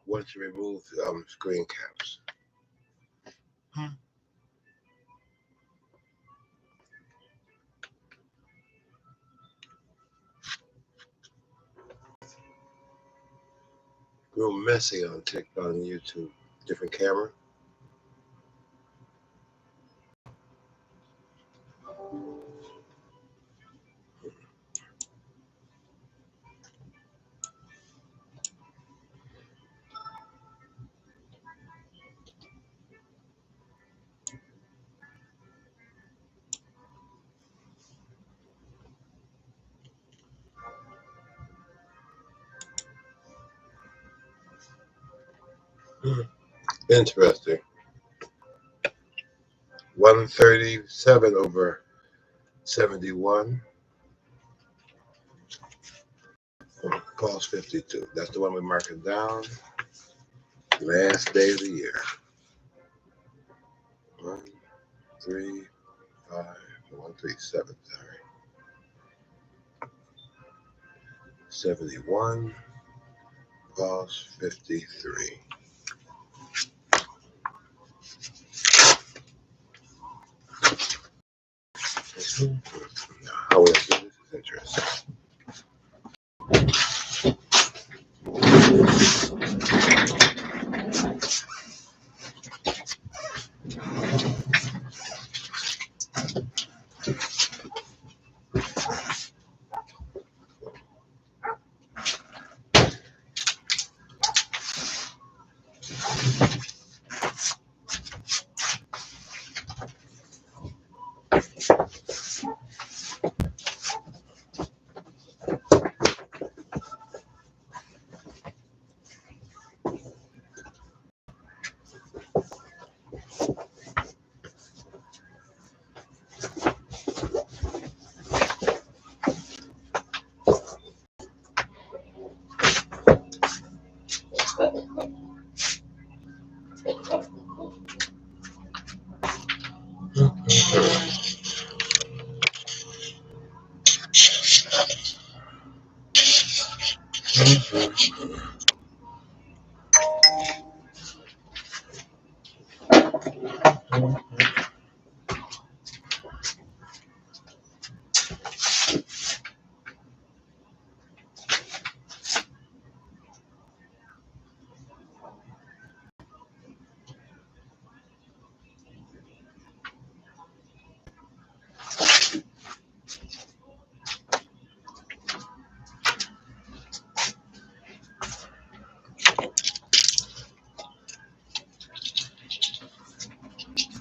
Once you remove screen caps. Real messy on TikTok and YouTube. Different camera. Interesting. 137 over 71. Pulse 52. That's the one we mark it down. Last day of the year. 1, 3, 5, 1, 3, 7. Sorry. 71. Pulse 53. How would I do this? Is interesting.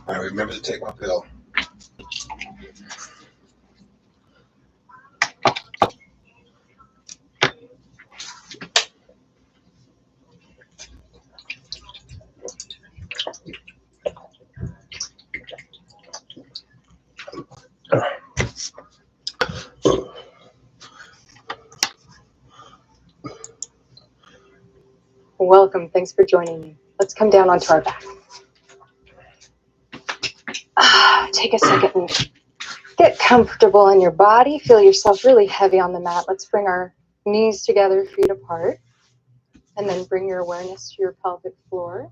I remember to take my pill. Welcome. Thanks for joining me. Let's come down onto our back. Take a second and get comfortable in your body. Feel yourself really heavy on the mat. Let's bring our knees together, feet apart, and then bring your awareness to your pelvic floor.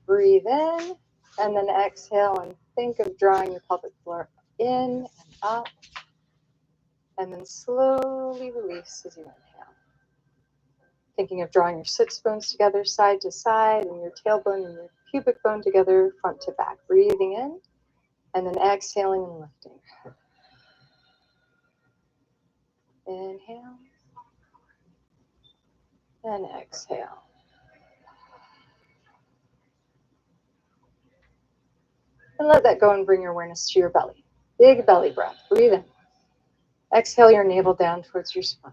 Breathe in, and then exhale, and think of drawing your pelvic floor in and up, and then slowly release as you inhale. Thinking of drawing your sits bones together side to side, and your tailbone and your pubic bone together front to back. Breathing in, and then exhaling and lifting. Inhale, and exhale. And let that go and bring your awareness to your belly. Big belly breath. Breathe in. Exhale your navel down towards your spine.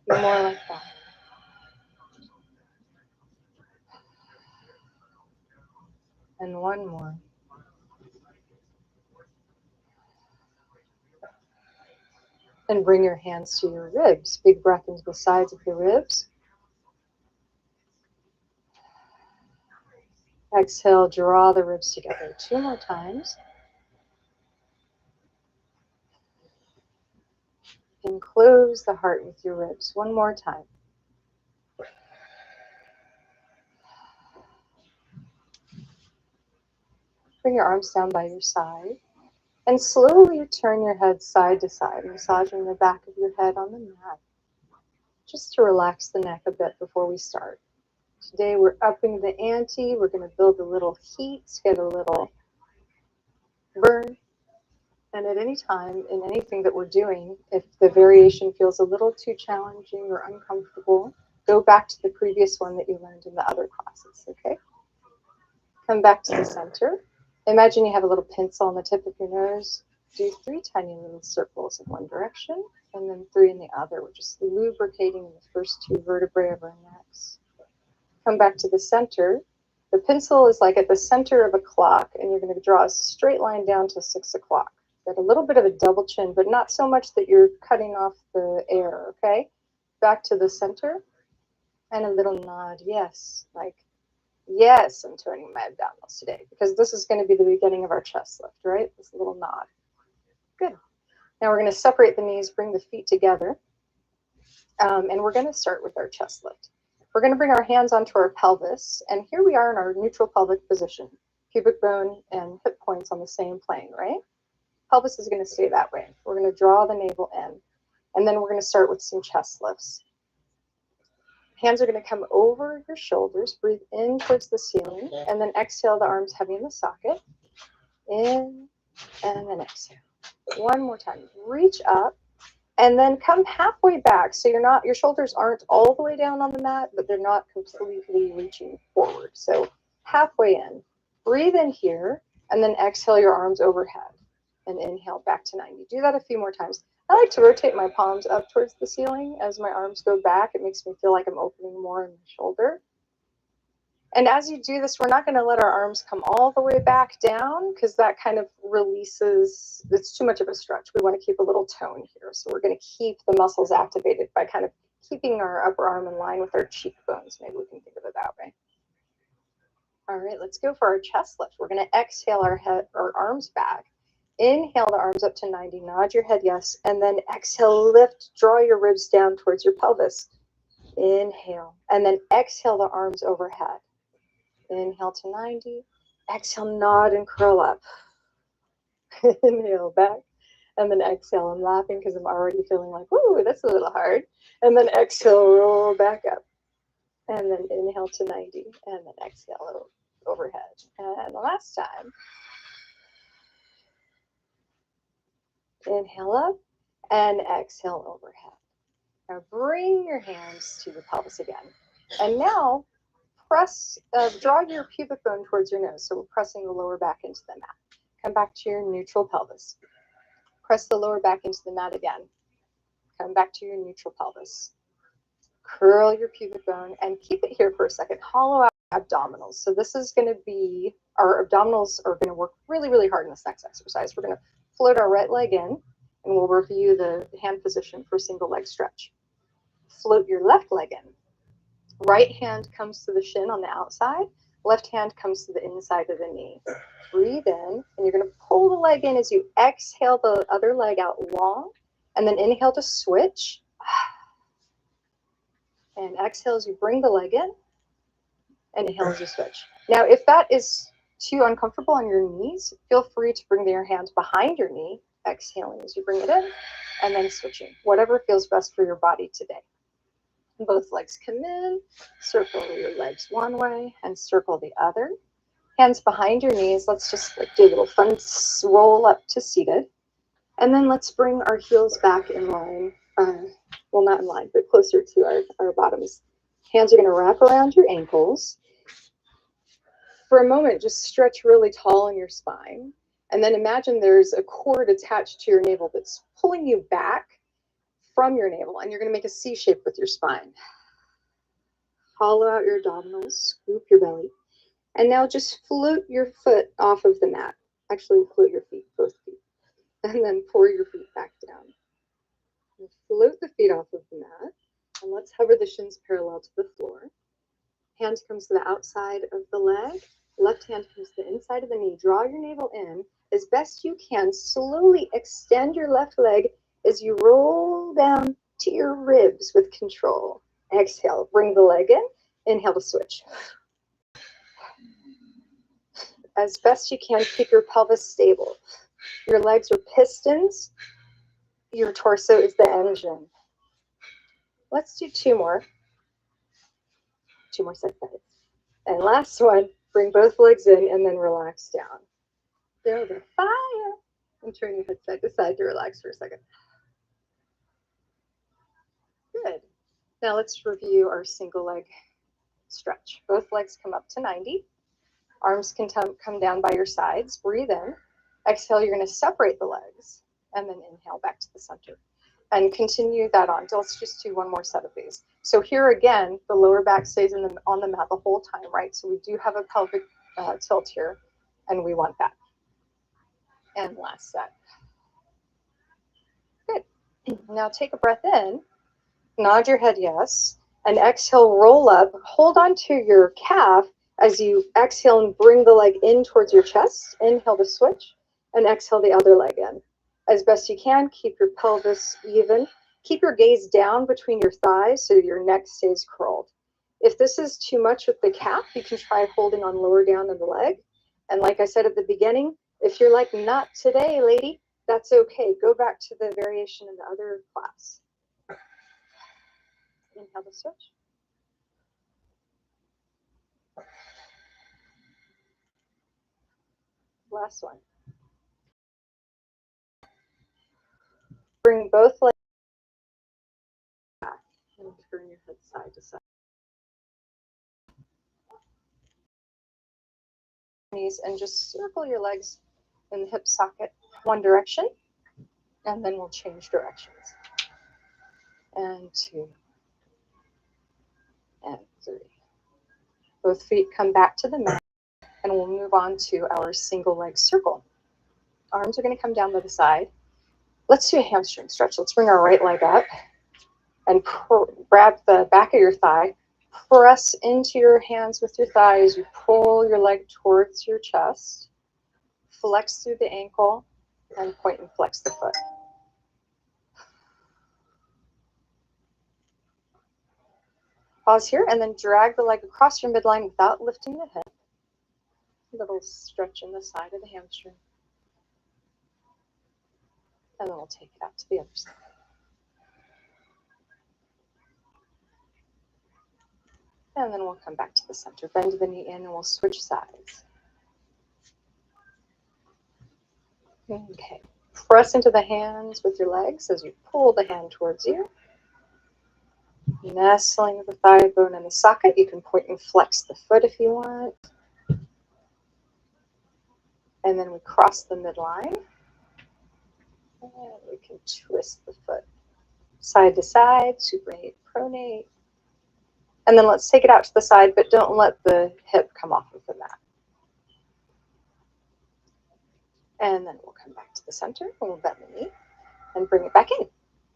More like that. And one more. And bring your hands to your ribs. Big breath into the sides of your ribs. Exhale, draw the ribs together 2 more times. and close the heart with your ribs. One more time. Bring your arms down by your side and slowly turn your head side to side, massaging the back of your head on the mat, just to relax the neck a bit before we start. Today we're upping the ante. We're going to build a little heat, get a little burn. And at any time in anything that we're doing, if the variation feels a little too challenging or uncomfortable, go back to the previous one that you learned in the other classes, okay? Come back to the center. Imagine you have a little pencil on the tip of your nose. Do 3 tiny little circles in one direction and then 3 in the other. We're just lubricating the first 2 vertebrae of our necks. Come back to the center. The pencil is like at the center of a clock, and you're going to draw a straight line down to 6 o'clock. Got a little bit of a double chin, but not so much that you're cutting off the air, okay? Back to the center, and a little nod, yes, like, yes, I'm turning my abdominals today, because this is going to be the beginning of our chest lift, right? This little nod. Good. Now we're going to separate the knees, bring the feet together, and we're going to start with our chest lift. We're going to bring our hands onto our pelvis, and here we are in our neutral pelvic position. Pubic bone and hip points on the same plane, right? Pelvis is going to stay that way. We're going to draw the navel in, and then we're going to start with some chest lifts. Hands are going to come over your shoulders. Breathe in towards the ceiling, and then exhale, the arms heavy in the socket. In, and then exhale. One more time. Reach up, and then come halfway back. So your shoulders aren't all the way down on the mat, but they're not completely reaching forward. So halfway in. Breathe in here, and then exhale your arms overhead. And inhale back to 90. Do that a few more times. I like to rotate my palms up towards the ceiling as my arms go back. It makes me feel like I'm opening more in the shoulder. And as you do this, we're not going to let our arms come all the way back down, because that kind of releases, it's too much of a stretch. We want to keep a little tone here. So we're going to keep the muscles activated by kind of keeping our upper arm in line with our cheekbones. Maybe we can think of it that way. All right, let's go for our chest lift. We're going to exhale our arms back. Inhale the arms up to 90, nod your head yes, and then exhale, lift, draw your ribs down towards your pelvis. Inhale, and then exhale the arms overhead. Inhale to 90, exhale, nod and curl up. Inhale back, and then exhale. I'm laughing because I'm already feeling like, woo, that's a little hard. And then exhale, roll back up. And then inhale to 90, and then exhale overhead. And the last time. Inhale up and exhale overhead. Now bring your hands to the pelvis again. And now draw your pubic bone towards your nose. So we're pressing the lower back into the mat. Come back to your neutral pelvis. Press the lower back into the mat again. Come back to your neutral pelvis. Curl your pubic bone and keep it here for a second. Hollow out abdominals. So this is going to be, our abdominals are going to work really, really hard in this next exercise. We're going to float our right leg in, and we'll review the hand position for single leg stretch. Float your left leg in. Right hand comes to the shin on the outside. Left hand comes to the inside of the knee. Breathe in, and you're going to pull the leg in as you exhale the other leg out long, and then inhale to switch. And exhale as you bring the leg in, and inhale as you switch. Now, if that is too uncomfortable on your knees, feel free to bring your hands behind your knee, exhaling as you bring it in, and then switching. Whatever feels best for your body today. Both legs come in, circle your legs one way, and circle the other. Hands behind your knees. Let's just do a little fun roll up to seated. And then let's bring our heels back in line. Well, not in line, but closer to our bottoms. Hands are going to wrap around your ankles. For a moment, just stretch really tall in your spine. And then imagine there's a cord attached to your navel that's pulling you back from your navel. And you're going to make a C shape with your spine. Hollow out your abdominals, scoop your belly. And now just float your foot off of the mat. Actually, float your feet, both feet. And then pour your feet back down. And float the feet off of the mat. And let's hover the shins parallel to the floor. Hand comes to the outside of the leg. Left hand comes to the inside of the knee. Draw your navel in as best you can. Slowly extend your left leg as you roll down to your ribs with control. Exhale, bring the leg in. Inhale to switch. As best you can, keep your pelvis stable. Your legs are pistons. Your torso is the engine. Let's do two more. Two more sets. And last one, bring both legs in and then relax down. Build a fire. And turn your head side to side to relax for a second. Good. Now let's review our single leg stretch. Both legs come up to 90. Arms can come down by your sides. Breathe in. Exhale, you're going to separate the legs. And then inhale back to the center. And continue that on. So let's just do one more set of these. So here again, the lower back stays on the mat the whole time, right? So we do have a pelvic tilt here, and we want that. And last set. Good. Now take a breath in. Nod your head yes. And exhale, roll up. Hold on to your calf as you exhale and bring the leg in towards your chest. Inhale to switch. And exhale the other leg in. As best you can, keep your pelvis even. Keep your gaze down between your thighs so your neck stays curled. If this is too much with the calf, you can try holding on lower down in the leg. And like I said at the beginning, if you're like, not today, lady, that's okay. Go back to the variation in the other class. Inhale to switch. Last one. Bring both legs back and turn your head side to side. Knees and just circle your legs in the hip socket one direction, and then we'll change directions. And 2 and 3. Both feet come back to the mat, and we'll move on to our single leg circle. Arms are going to come down by the side. Let's do a hamstring stretch. Let's bring our right leg up and grab the back of your thigh. Press into your hands with your thighs. You pull your leg towards your chest. Flex through the ankle and point and flex the foot. Pause here and then drag the leg across your midline without lifting the hip. A little stretch in the side of the hamstring. And then we'll take it out to the other side. And then we'll come back to the center. Bend the knee in and we'll switch sides. Okay. Press into the hands with your legs as you pull the hand towards you. Nestling the thigh bone in the socket. You can point and flex the foot if you want. And then we cross the midline. And we can twist the foot side to side, supinate, pronate. And then let's take it out to the side, but don't let the hip come off of the mat. And then we'll come back to the center, and we'll bend the knee and bring it back in.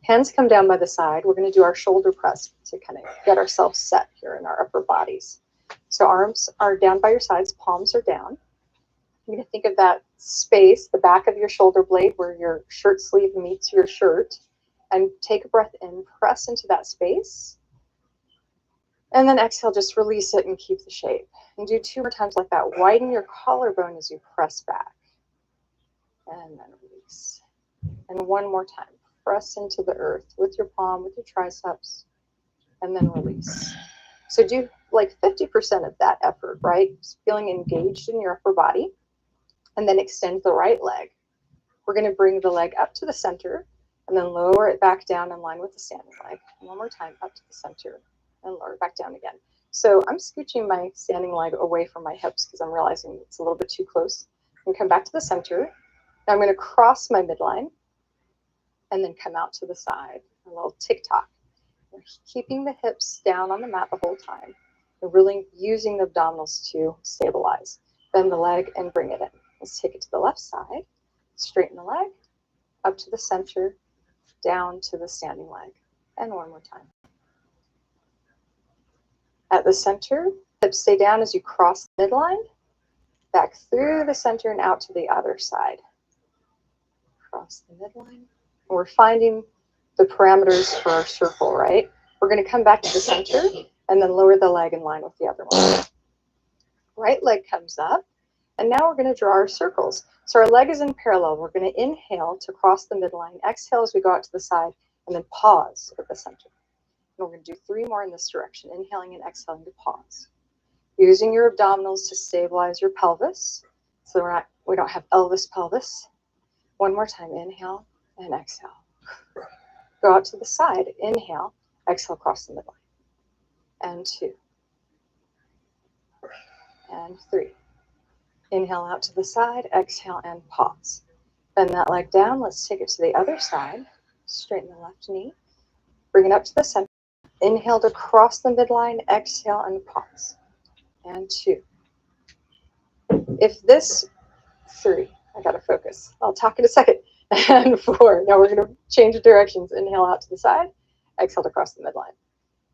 Hands come down by the side. We're going to do our shoulder press to kind of get ourselves set here in our upper bodies. So arms are down by your sides, palms are down. You're going to think of that space, the back of your shoulder blade where your shirt sleeve meets your shirt, and take a breath in, press into that space. And then exhale, just release it and keep the shape. And do 2 more times like that. Widen your collarbone as you press back. And then release. And one more time. Press into the earth with your palm, with your triceps, and then release. So do like 50% of that effort, right? Just feeling engaged in your upper body. And then extend the right leg. We're going to bring the leg up to the center and then lower it back down in line with the standing leg. One more time, up to the center and lower it back down again. So I'm scooching my standing leg away from my hips because I'm realizing it's a little bit too close. And come back to the center. Now I'm going to cross my midline and then come out to the side. A little tick-tock. Keeping the hips down on the mat the whole time. We're really using the abdominals to stabilize. Bend the leg and bring it in. Let's take it to the left side. Straighten the leg. Up to the center. Down to the standing leg. And one more time. At the center, hips stay down as you cross the midline. Back through the center and out to the other side. Cross the midline And we're finding the parameters for our circle, right? We're going to come back to the center and then lower the leg in line with the other one. Right leg comes up, and now we're going to draw our circles. So our leg is in parallel. We're going to inhale to cross the midline, exhale as we go out to the side, and then pause at the center. And we're going to do 3 more in this direction, inhaling and exhaling to pause. Using your abdominals to stabilize your pelvis, so we don't have Elvis pelvis. 1 more time, inhale and exhale. Go out to the side, inhale, exhale across the midline. And 2. And 3. Inhale out to the side, exhale and pause. Bend that leg down. Let's take it to the other side. Straighten the left knee. Bring it up to the center. Inhale to cross the midline, exhale and pause. And 2. If this 3, I gotta focus. I'll talk in a second. And 4. Now we're gonna change the directions. Inhale out to the side, exhale to cross the midline.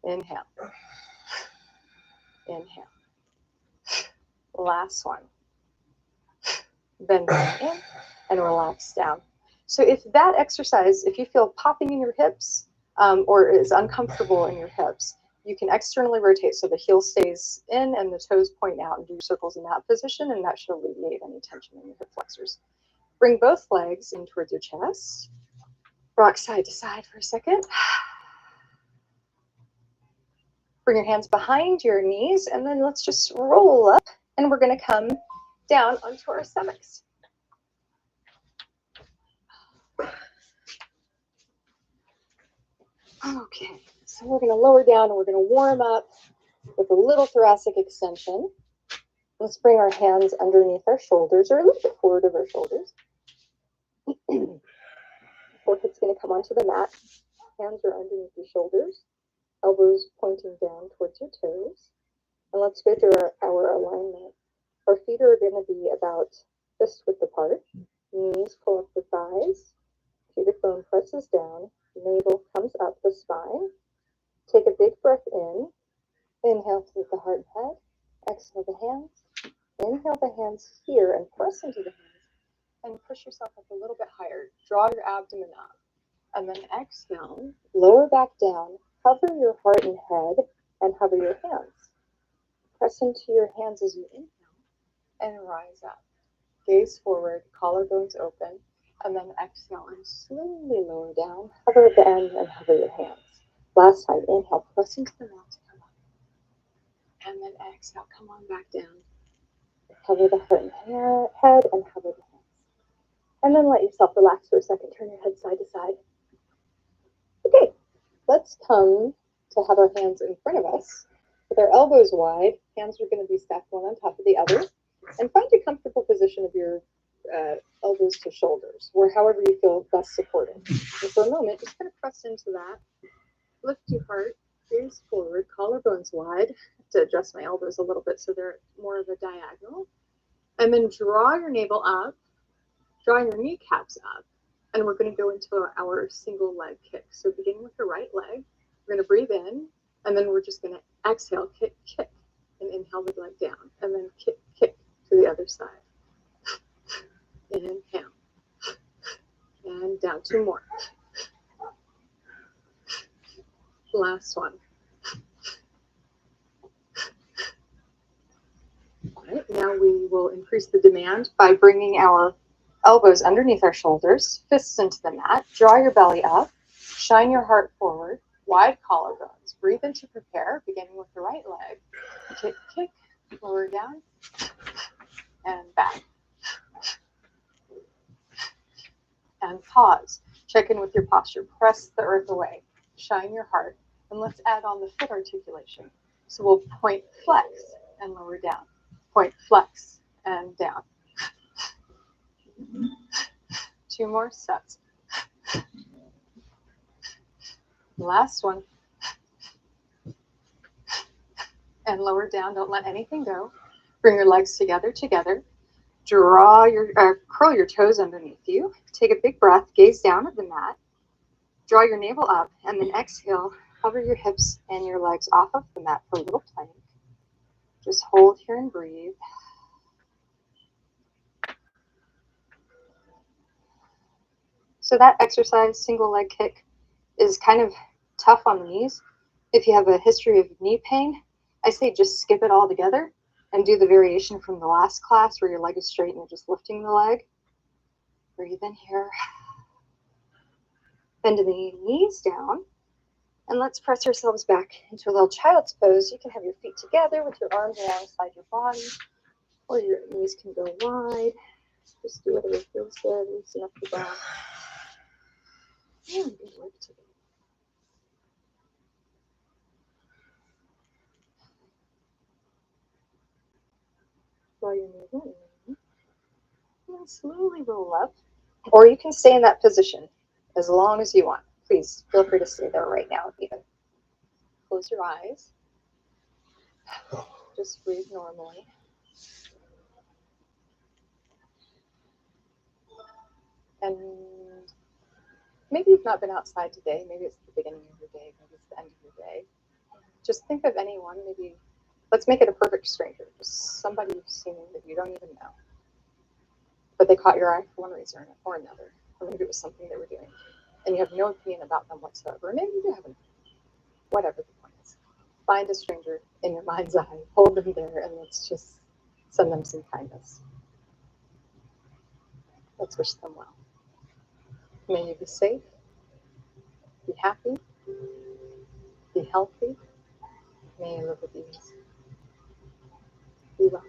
Inhale. Inhale. Last one. Bend in and relax down. So if that exercise, if you feel popping in your hips or is uncomfortable in your hips, you can externally rotate so the heel stays in and the toes point out and do circles in that position, and that should alleviate any tension in your hip flexors. Bring both legs in towards your chest. Rock side to side for a second. Bring your hands behind your knees, and then let's just roll up, and we're going to come down onto our stomachs. Okay, so we're going to lower down and we're going to warm up with a little thoracic extension. Let's bring our hands underneath our shoulders or a little bit forward of our shoulders. Forehead's going to come onto the mat. Hands are underneath your shoulders. Elbows pointing down towards your toes. And let's go through our alignment. Our feet are going to be about fist width apart. Knees pull up the thighs. Pubic bone presses down. Navel comes up the spine. Take a big breath in. Inhale through the heart and head. Exhale the hands. Inhale the hands here and press into the hands. And push yourself up a little bit higher. Draw your abdomen up. And then exhale. Lower back down. Hover your heart and head and hover your hands. Press into your hands as you inhale and rise up. Gaze forward, collarbones open, and then exhale and slowly lower down. Hover at the end and hover your hands. Last time, inhale, press into the mat to come up. And then exhale, come on back down. Hover the heart and head and hover the hands. And then let yourself relax for a second. Turn your head side to side. Okay, let's come to have our hands in front of us. With our elbows wide, hands are going to be stacked one on top of the other. And find a comfortable position of your elbows to shoulders, or however you feel best supported. And for a moment, just kind of press into that. Lift your heart, gaze forward, collarbones wide. I have to adjust my elbows a little bit so they're more of a diagonal. And then draw your navel up, draw your kneecaps up, and we're going to go into our single leg kick. So beginning with the right leg, we're going to breathe in, and then we're just going to exhale, kick, kick, and inhale the leg down, and then kick, kick to the other side. Inhale. And down. 2 more. Last one. All right, now we will increase the demand by bringing our elbows underneath our shoulders, fists into the mat. Draw your belly up. Shine your heart forward. Wide collarbones. Breathe in to prepare, beginning with the right leg. Kick, kick, lower down, and back. And pause. Check in with your posture. Press the earth away. Shine your heart. And let's add on the foot articulation. So we'll point, flex, and lower down. Point, flex, and down. 2 more sets. Last one. And lower down. Don't let anything go. Bring your legs together. Draw your, curl your toes underneath you. Take a big breath. Gaze down at the mat. Draw your navel up, and then exhale. Hover your hips and your legs off of the mat for a little plank. Just hold here and breathe. So that exercise, single leg kick, is kind of tough on the knees. If you have a history of knee pain, I say just skip it all together and do the variation from the last class where your leg is straight and you're just lifting the leg. Breathe in here. Bend the knees down. And let's press ourselves back into a little child's pose. You can have your feet together with your arms alongside your body, or your knees can go wide. Just do whatever feels good. Loosen up the body. And good work today. While you're moving, and slowly roll up. Or you can stay in that position as long as you want. Please feel free to stay there right now, even. Close your eyes. Just breathe normally. And maybe you've not been outside today. Maybe it's the beginning of your day. Maybe it's the end of your day. Just think of anyone. Maybe let's make it a perfect stranger. Just somebody you've seen that you don't even know. But they caught your eye for one reason or another. Or maybe it was something they were doing. And you have no opinion about them whatsoever. Maybe you do have an opinion. Whatever the point is. Find a stranger in your mind's eye. Hold them there and let's just send them some kindness. Let's wish them well. May you be safe, be happy, be healthy. May you live with ease. Be well.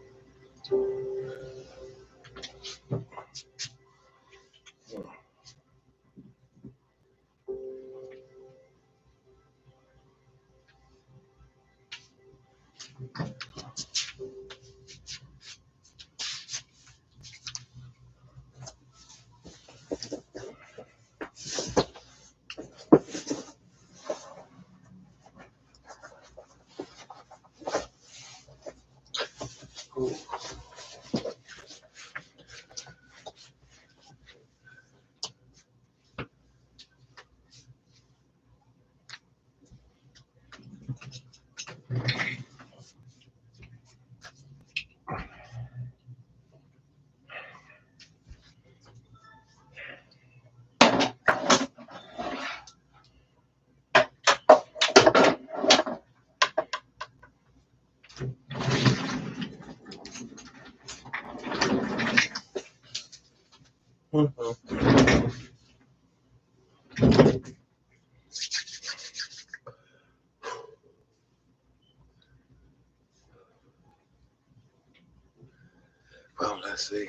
Well, let's see.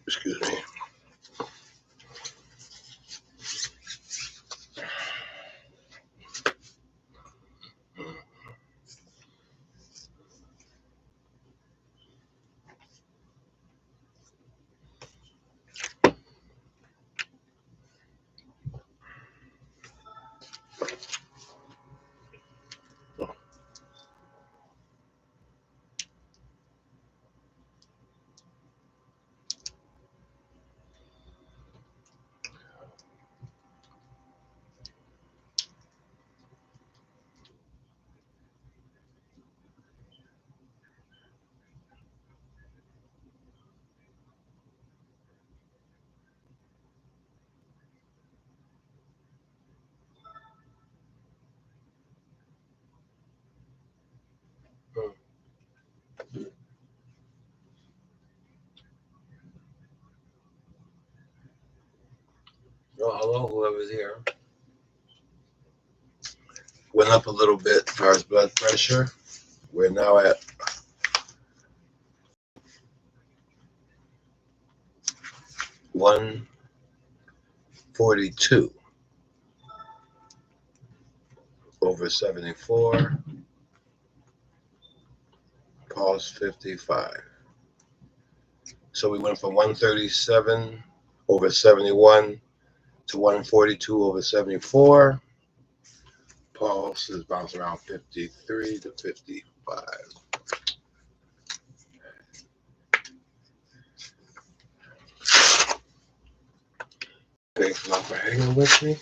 Excuse me. Oh, hello, whoever's here. Went up a little bit as far as blood pressure. We're now at 142 over 74. Pulse 55. So we went from 137 over 71 to 142 over 74. Pulse is bouncing around 53 to 55. Thanks a lot for hanging with me.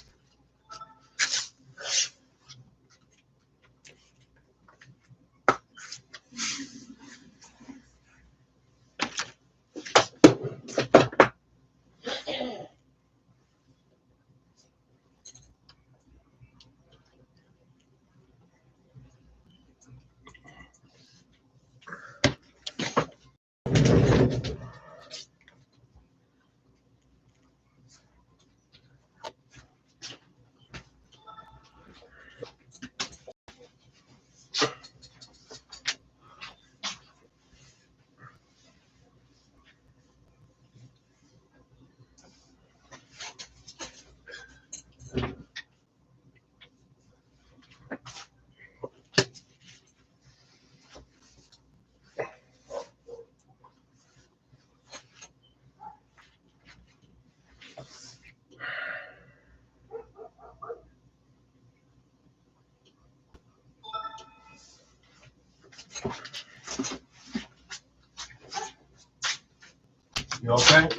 You okay?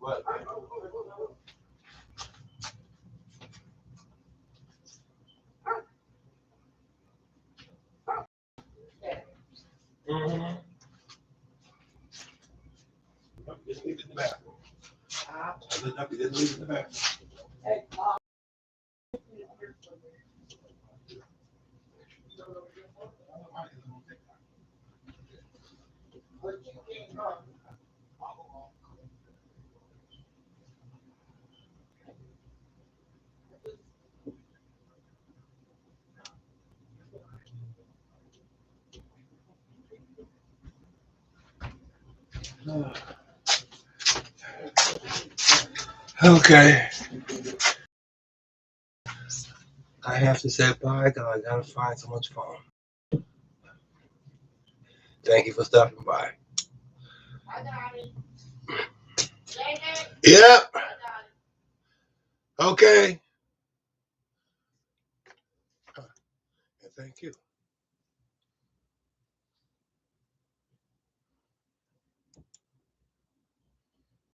What? Mm-hmm. Just leave it in the bathroom. Just leave it in the bathroom. Okay. I have to say bye because I gotta find someone's phone. Thank you for stopping by. Yeah. Okay. Thank you.